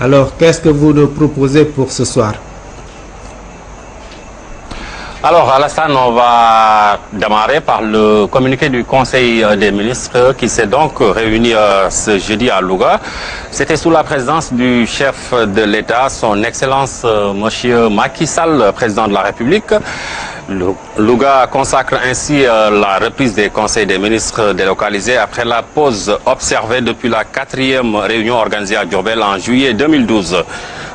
Alors, qu'est-ce que vous nous proposez pour ce soir? Alors, Alassane, on va démarrer par le communiqué du Conseil des ministres qui s'est donc réuni ce jeudi à Louga. C'était sous la présidence du chef de l'État, son Excellence Monsieur Macky Sall, président de la République. Louga consacre ainsi la reprise des conseils des ministres délocalisés après la pause observée depuis la 4e réunion organisée à Diourbel en juillet 2012.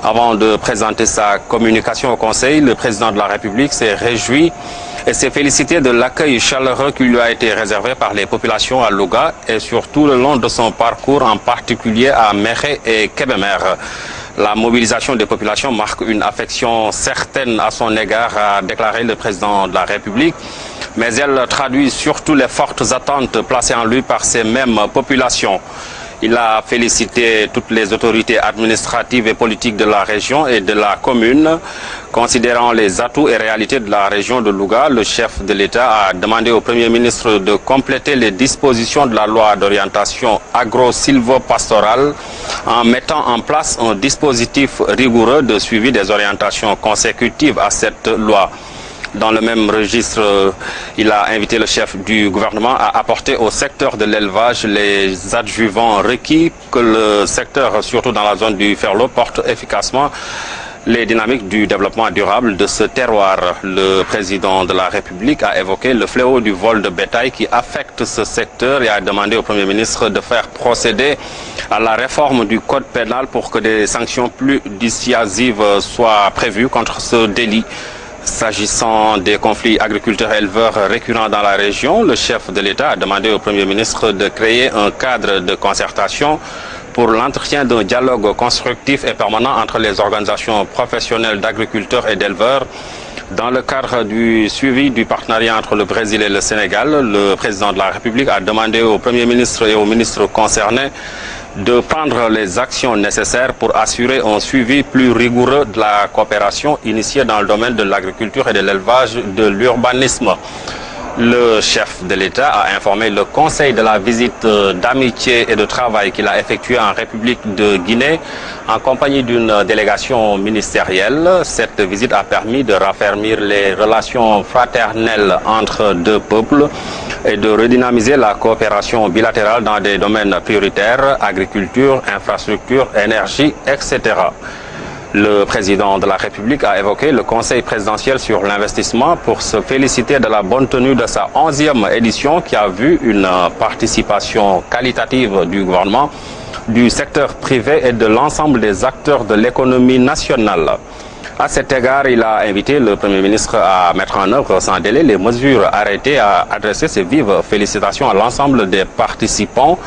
Avant de présenter sa communication au Conseil, le président de la République s'est réjoui et s'est félicité de l'accueil chaleureux qui lui a été réservé par les populations à Louga et sur tout le long de son parcours, en particulier à Mékhé et Kébémer. La mobilisation des populations marque une affection certaine à son égard, a déclaré le président de la République, mais elle traduit surtout les fortes attentes placées en lui par ces mêmes populations. Il a félicité toutes les autorités administratives et politiques de la région et de la commune. Considérant les atouts et réalités de la région de Louga, le chef de l'État a demandé au Premier ministre de compléter les dispositions de la loi d'orientation agro-silvopastorale en mettant en place un dispositif rigoureux de suivi des orientations consécutives à cette loi. Dans le même registre, il a invité le chef du gouvernement à apporter au secteur de l'élevage les adjuvants requis que le secteur, surtout dans la zone du Ferlo, porte efficacement les dynamiques du développement durable de ce terroir. Le président de la République a évoqué le fléau du vol de bétail qui affecte ce secteur et a demandé au Premier ministre de faire procéder à la réforme du code pénal pour que des sanctions plus dissuasives soient prévues contre ce délit. S'agissant des conflits agriculteurs-éleveurs récurrents dans la région, le chef de l'État a demandé au Premier ministre de créer un cadre de concertation pour l'entretien d'un dialogue constructif et permanent entre les organisations professionnelles d'agriculteurs et d'éleveurs. Dans le cadre du suivi du partenariat entre le Brésil et le Sénégal, le président de la République a demandé au Premier ministre et aux ministres concernés de prendre les actions nécessaires pour assurer un suivi plus rigoureux de la coopération initiée dans le domaine de l'agriculture et de l'élevage, de l'urbanisme. Le chef de l'État a informé le Conseil de la visite d'amitié et de travail qu'il a effectuée en République de Guinée en compagnie d'une délégation ministérielle. Cette visite a permis de raffermir les relations fraternelles entre deux peuples et de redynamiser la coopération bilatérale dans des domaines prioritaires, agriculture, infrastructure, énergie, etc. Le président de la République a évoqué le Conseil présidentiel sur l'investissement pour se féliciter de la bonne tenue de sa 11e édition qui a vu une participation qualitative du gouvernement, du secteur privé et de l'ensemble des acteurs de l'économie nationale. À cet égard, il a invité le Premier ministre à mettre en œuvre sans délai les mesures arrêtées et à adresser ses vives félicitations à l'ensemble des participants.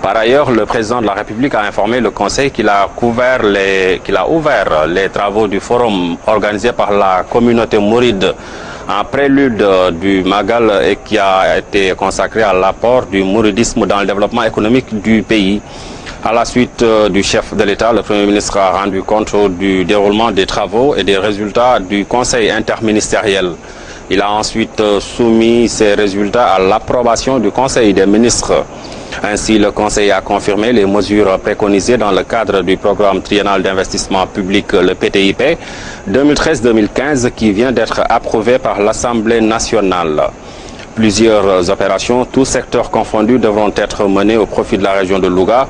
Par ailleurs, le président de la République a informé le Conseil qu'il a ouvert les travaux du forum organisé par la communauté mouride en prélude du Magal et qui a été consacré à l'apport du mouridisme dans le développement économique du pays. À la suite du chef de l'État, le Premier ministre a rendu compte du déroulement des travaux et des résultats du Conseil interministériel. Il a ensuite soumis ces résultats à l'approbation du Conseil des ministres. Ainsi, le Conseil a confirmé les mesures préconisées dans le cadre du programme triennal d'investissement public, le PTIP, 2013-2015, qui vient d'être approuvé par l'Assemblée nationale. Plusieurs opérations, tous secteurs confondus, devront être menées au profit de la région de Louga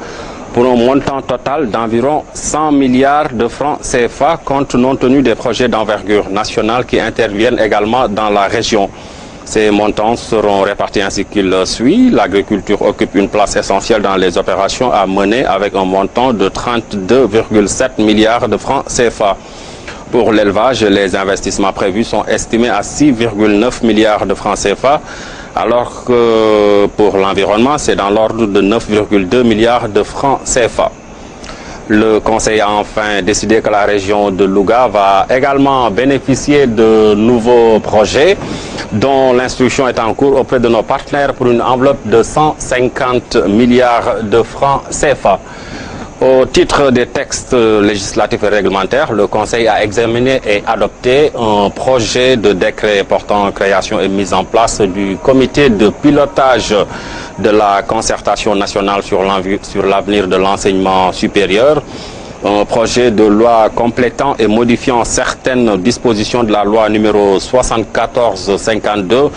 pour un montant total d'environ 100 milliards de francs CFA, compte tenu des projets d'envergure nationale qui interviennent également dans la région. Ces montants seront répartis ainsi qu'il suit. L'agriculture occupe une place essentielle dans les opérations à mener avec un montant de 32,7 milliards de francs CFA. Pour l'élevage, les investissements prévus sont estimés à 6,9 milliards de francs CFA, alors que pour l'environnement, c'est dans l'ordre de 9,2 milliards de francs CFA. Le Conseil a enfin décidé que la région de Louga va également bénéficier de nouveaux projets dont l'instruction est en cours auprès de nos partenaires pour une enveloppe de 150 milliards de francs CFA. Au titre des textes législatifs et réglementaires, le Conseil a examiné et adopté un projet de décret portant création et mise en place du comité de pilotage de la concertation nationale sur l'avenir de l'enseignement supérieur. un projet de loi complétant et modifiant certaines dispositions de la loi numéro 74-52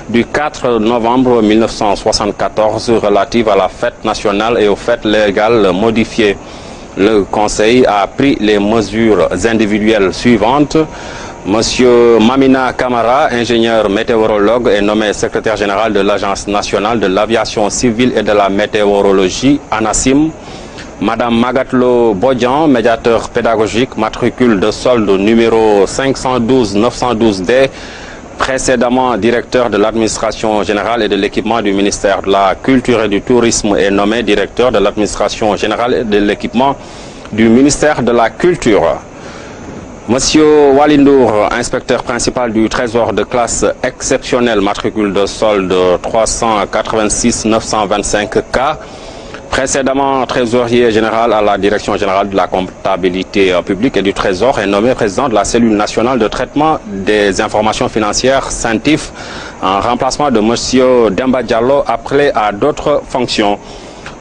du 4 novembre 1974 relative à la fête nationale et aux fêtes légales modifiées. Le Conseil a pris les mesures individuelles suivantes. Monsieur Mamina Kamara, ingénieur météorologue, est nommé secrétaire général de l'Agence nationale de l'aviation civile et de la météorologie, ANACIM. Madame Magatlo Bodjan, médiateur pédagogique, matricule de solde numéro 512-912D, précédemment directeur de l'administration générale et de l'équipement du ministère de la Culture et du Tourisme, est nommé directeur de l'administration générale et de l'équipement du ministère de la Culture. Monsieur Walindour, inspecteur principal du Trésor de classe exceptionnelle, matricule de solde 386-925K, précédemment trésorier général à la Direction générale de la comptabilité publique et du Trésor, est nommé président de la cellule nationale de traitement des informations financières, CENTIF, en remplacement de monsieur Demba Diallo, appelé à d'autres fonctions.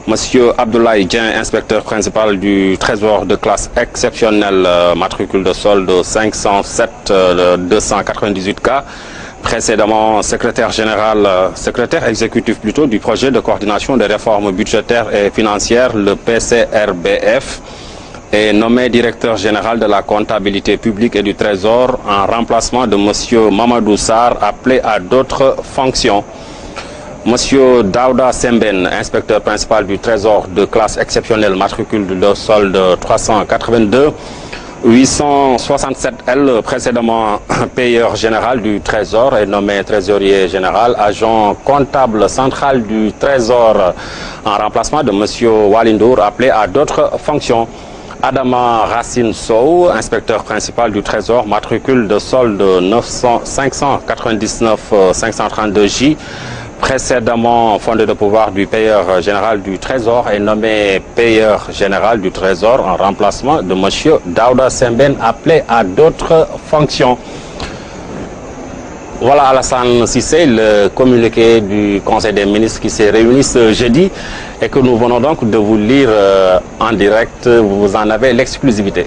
Monsieur Abdoulaye Dien, inspecteur principal du Trésor de classe exceptionnelle, matricule de solde 507-298K, précédemment secrétaire exécutif plutôt du projet de coordination des réformes budgétaires et financières, le PCRBF, est nommé directeur général de la comptabilité publique et du Trésor en remplacement de monsieur Mamadou Sarr, appelé à d'autres fonctions. Monsieur Daouda Semben, inspecteur principal du Trésor de classe exceptionnelle, matricule de solde 382, 867L, précédemment payeur général du Trésor, est nommé trésorier général, agent comptable central du Trésor, en remplacement de monsieur Walindour, appelé à d'autres fonctions. Adama Racine Sow, inspecteur principal du Trésor, matricule de solde 599-532J, précédemment fondé de pouvoir du payeur général du Trésor, est nommé payeur général du Trésor en remplacement de M. Daouda Semben, appelé à d'autres fonctions. Voilà Alassane Cissé, le communiqué du Conseil des ministres qui s'est réuni ce jeudi et que nous venons donc de vous lire en direct. Vous en avez l'exclusivité.